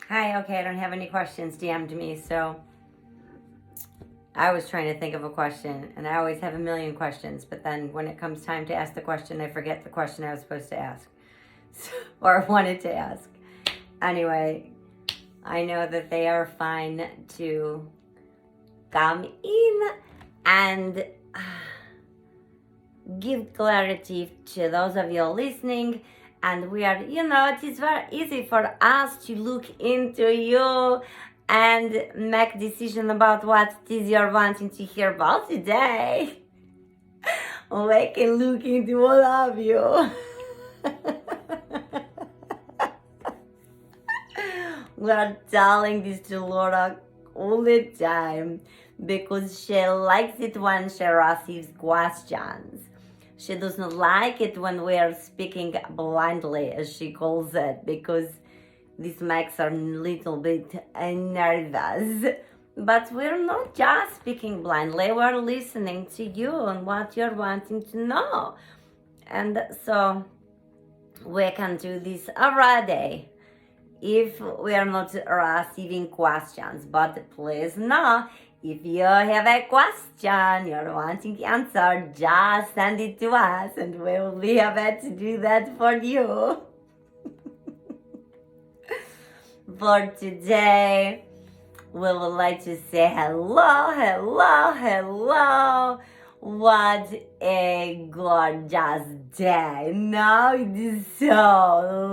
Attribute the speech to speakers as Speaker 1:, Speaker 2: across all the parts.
Speaker 1: Hi, okay, I don't have any questions DM'd me, so I was trying to think of a question, and I always have a million questions, but then when it comes time to ask the question, I forget the question I was supposed to ask, or wanted to ask. Anyway, I know that they are fine to come in and give clarity to those of you listening. And we are, it is very easy for us to look into you and make decision about what it is you're wanting to hear about today. We can look into all of you. We are telling this to Laura all the time because she likes it when she receives questions. She doesn't like it when we are speaking blindly, as she calls it, because this makes her a little bit nervous. But we're not just speaking blindly, we're listening to you and what you're wanting to know. And so we can do this every day if we are not receiving questions. But please know, if you have a question you're wanting answered, just send it to us and we will be happy to do that for you. For today, we would like to say hello. What a gorgeous day. Now it is so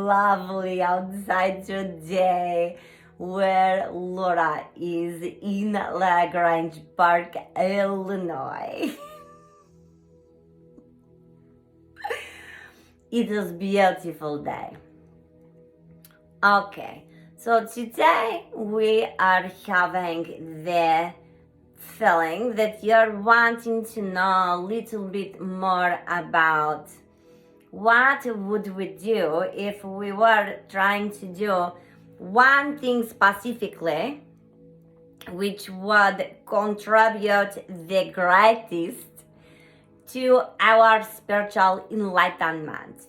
Speaker 1: lovely outside today, where Laura is in LaGrange Park, Illinois. It is a beautiful day. Okay, so today we are having the feeling that you're wanting to know a little bit more about what would we do if we were trying to do one thing specifically which would contribute the greatest to our spiritual enlightenment.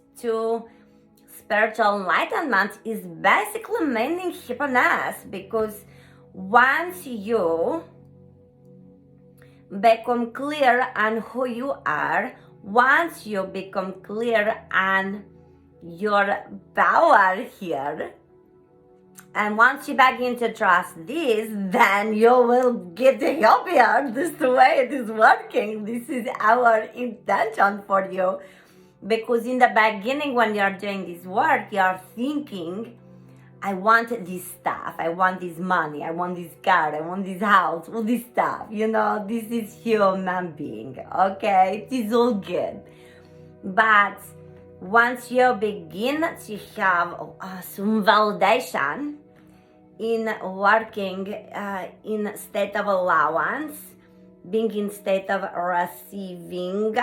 Speaker 1: Spiritual enlightenment is basically meaning happiness, because once you become clear on who you are, once you become clear on your power here, and once you begin to trust this, then you will get happier. This is the way it is working. This is our intention for you. Because in the beginning, when you're doing this work, you're thinking, I want this stuff, I want this money, I want this car, I want this house, all this stuff. This is human being, okay? It is all good. But once you begin to have some validation in working in state of allowance, being in state of receiving,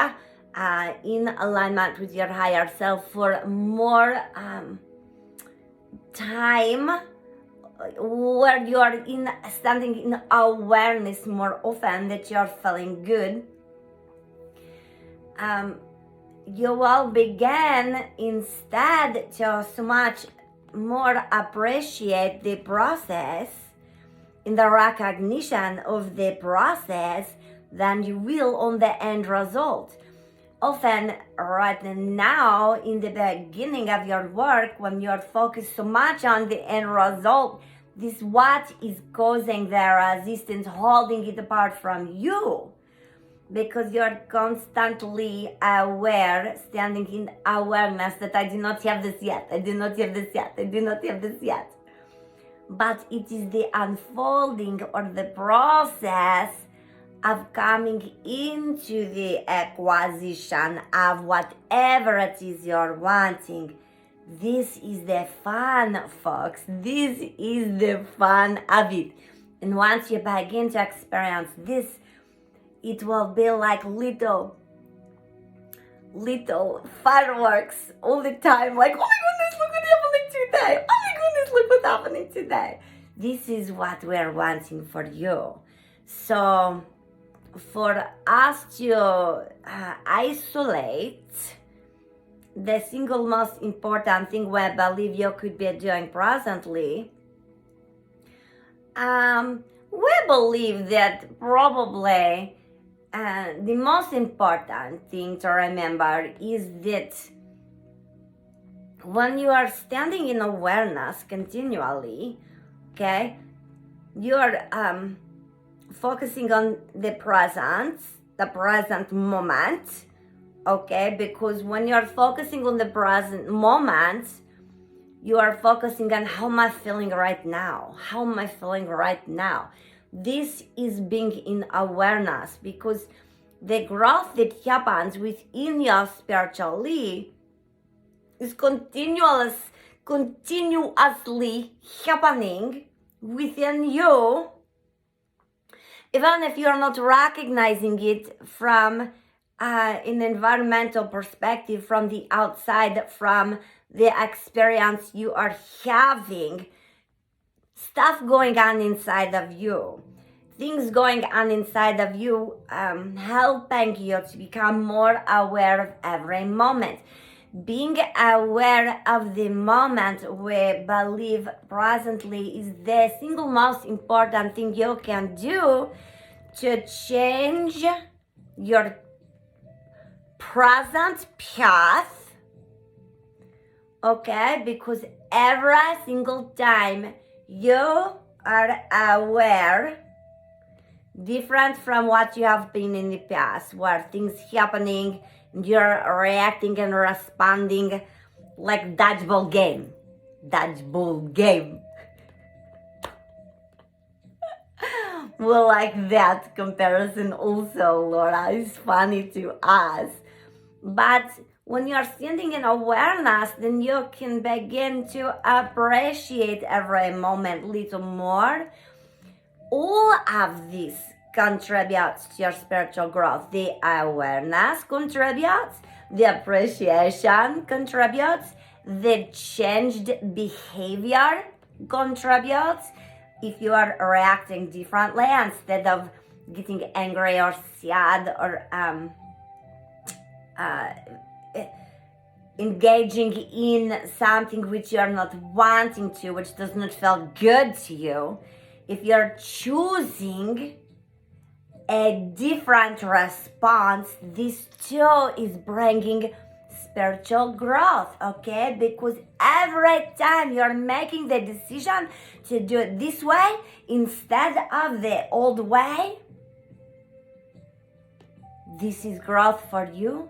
Speaker 1: in alignment with your higher self for more time, where you are standing in awareness more often that you're feeling good, you will begin instead to so much more appreciate the process, in the recognition of the process, than you will on the end result. Often right now, in the beginning of your work, when you're focused so much on the end result, this is what is causing the resistance, holding it apart from you. Because you're constantly aware, standing in awareness that I do not have this yet, I do not have this yet, I do not have this yet. But it is the unfolding or the process of coming into the acquisition of whatever it is you're wanting. This is the fun, folks. This is the fun of it. And once you begin to experience this, it will be like little fireworks all the time. Like, oh my goodness, look what's happening today. Oh my goodness, look what's happening today. This is what we're wanting for you. So, for us to isolate the single most important thing we believe you could be doing presently We believe that probably the most important thing to remember is that when you are standing in awareness continually, okay, you're focusing on the present moment, okay, because when you're focusing on the present moment, you are focusing on how am I feeling right now? How am I feeling right now? This is being in awareness, because the growth that happens within your spiritually is continuously happening within you, even if you're not recognizing it from an environmental perspective, from the outside, from the experience you are having. Stuff going on inside of you, things going on inside of you, helping you to become more aware of every moment. Being aware of the moment, we believe presently, is the single most important thing you can do to change your present path, okay? Because every single time you are aware, different from what you have been in the past, where things happening, you're reacting and responding like dodgeball game. We like that comparison also, Laura. It's funny to us. But when you're standing in awareness, then you can begin to appreciate every moment a little more. All of this contributes to your spiritual growth. The awareness contributes, the appreciation contributes, the changed behavior contributes. If you are reacting differently, instead of getting angry or sad or engaging in something which you're not wanting to, which does not feel good to you, if you're choosing a different response, this too is bringing spiritual growth, okay? Because every time you're making the decision to do it this way instead of the old way, this is growth for you.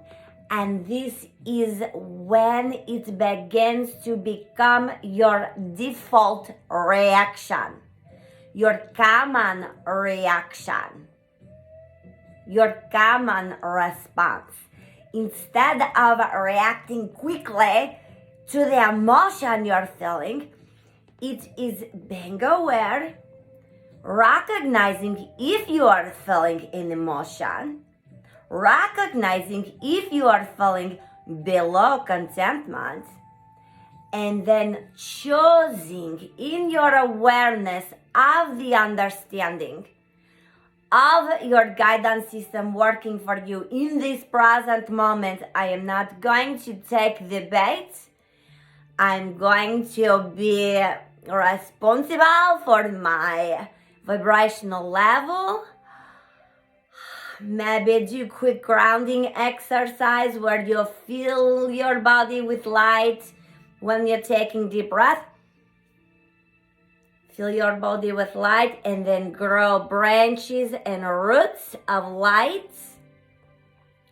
Speaker 1: And this is when it begins to become your default reaction, your common reaction, your common response. Instead of reacting quickly to the emotion you're feeling, it is being aware, recognizing if you are feeling an emotion, recognizing if you are feeling below contentment, and then choosing in your awareness of the understanding of your guidance system working for you in this present moment. I am not going to take the bait. I'm going to be responsible for my vibrational level. Maybe do quick grounding exercise where you fill your body with light when you're taking deep breath. Fill your body with light and then grow branches and roots of light.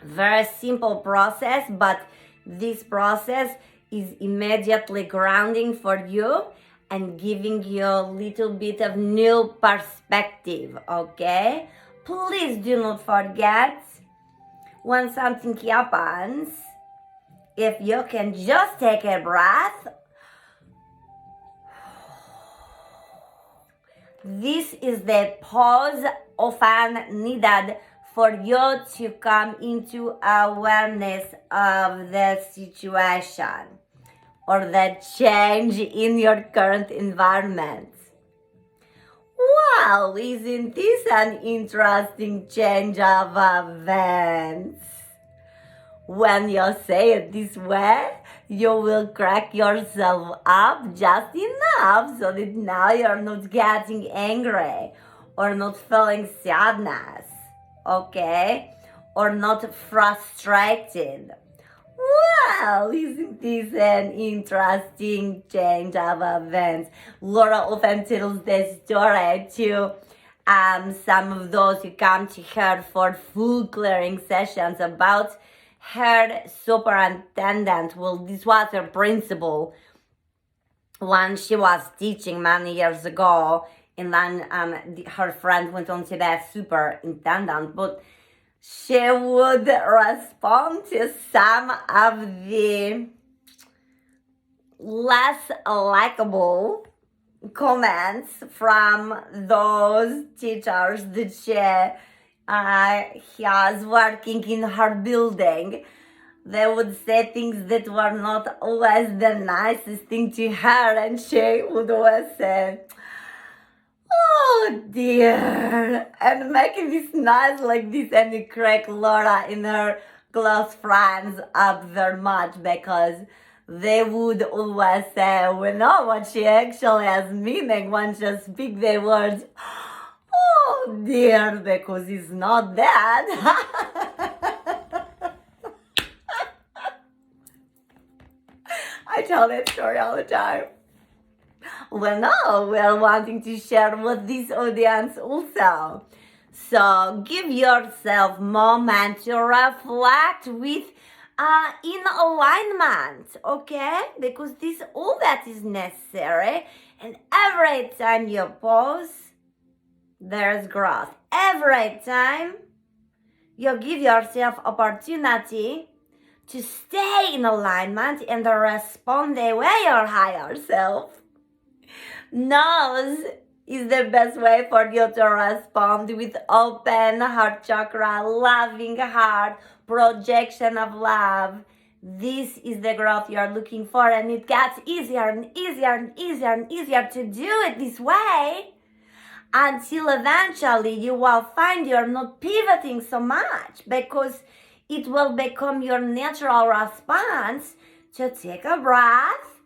Speaker 1: Very simple process, but this process is immediately grounding for you and giving you a little bit of new perspective, okay? Please do not forget, when something happens, if you can just take a breath, this is the pause often needed for you to come into awareness of the situation or the change in your current environment. Wow, isn't this an interesting change of events? when you say it this way, you will crack yourself up just enough so that now you're not getting angry or not feeling sadness, okay? Or not frustrated. Wow, isn't this an interesting change of events? Laura often tells this story to some of those who come to her for full clearing sessions about her superintendent. Well, this was her principal when she was teaching many years ago, and then her friend went on to be superintendent, but she would respond to some of the less likable comments from those teachers that she has working in her building. They would say things that were not always the nicest thing to her, and she would always say, "Oh dear," and making this noise like this, and it cracked Laura and her close friends up very much because they would always say, "We know what she actually has meaning when she speaks the words, oh dear," because it's not that." I tell that story all the time. Well, no, we're wanting to share with this audience also. So give yourself a moment to reflect with in alignment, okay? Because this all that is necessary, and every time you pause, there's growth. Every time you give yourself opportunity to stay in alignment and respond the way your higher self knows is the best way for you to respond, with open heart chakra, loving heart, projection of love. This is the growth you're looking for, and it gets easier and easier and easier and easier to do it this way until eventually you will find you're not pivoting so much, because it will become your natural response to take a breath,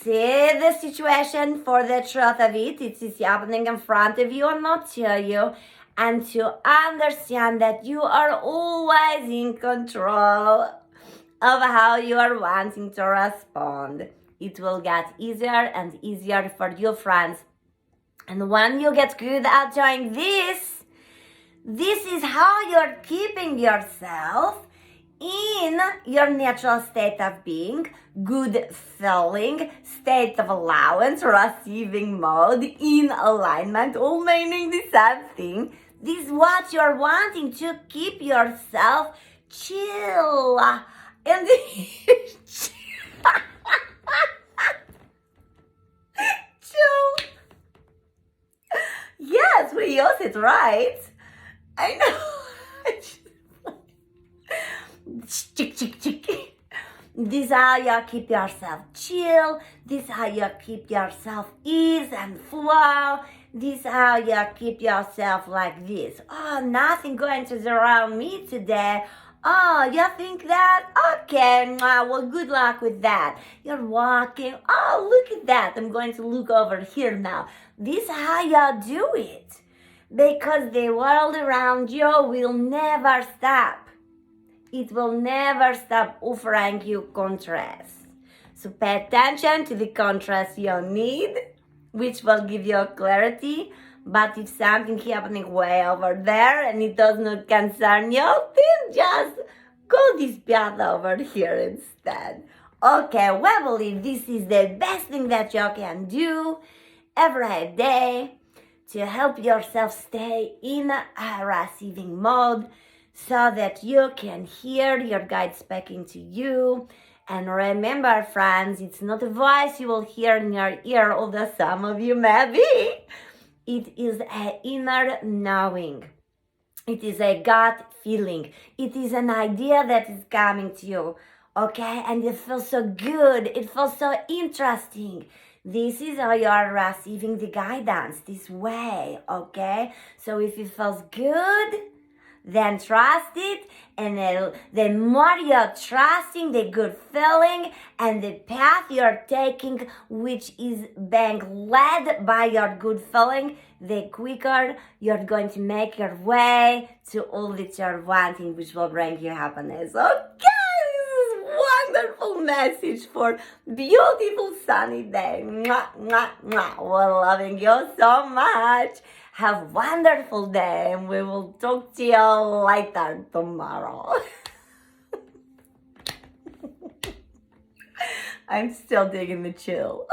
Speaker 1: see the situation for the truth of it. It is happening in front of you and not to you, and to understand that you are always in control of how you are wanting to respond. It will get easier and easier for you, friends. And when you get good at doing this is how you're keeping yourself in your natural state of being, good feeling, state of allowance, receiving mode, in alignment, all meaning the same thing. This is what you're wanting, to keep yourself chill. And chill. Yes, we use it, right? I know. Chick, chick, chick. This is how you keep yourself chill. This is how you keep yourself ease and flow. This is how you keep yourself like this. Oh, nothing going to surround me today. Oh, you think that? Okay, well, good luck with that. You're walking. Oh, look at that. I'm going to look over here now. This is how you do it. Because the world around you will never stop. It will never stop offering you contrast. So pay attention to the contrast you need, which will give you clarity. But if something happening way over there and it does not concern you, then just go this path over here instead. Okay, we believe this is the best thing that you can do every day to help yourself stay in a receiving mode, so that you can hear your guide speaking to you. And remember, friends, it's not a voice you will hear in your ear, although some of you may be. It is an inner knowing. It is a gut feeling. It is an idea that is coming to you, okay? And it feels so good. It feels so interesting. This is how you are receiving the guidance, this way, okay? So if it feels good, then trust it. And the more you're trusting the good feeling and the path you're taking, which is being led by your good feeling, the quicker you're going to make your way to all that you're wanting, which will bring you happiness. Okay, this is wonderful message for beautiful sunny day. Mwah, mwah, mwah. We're loving you so much. Have a wonderful day, and we will talk to you later tomorrow. I'm still digging the chill.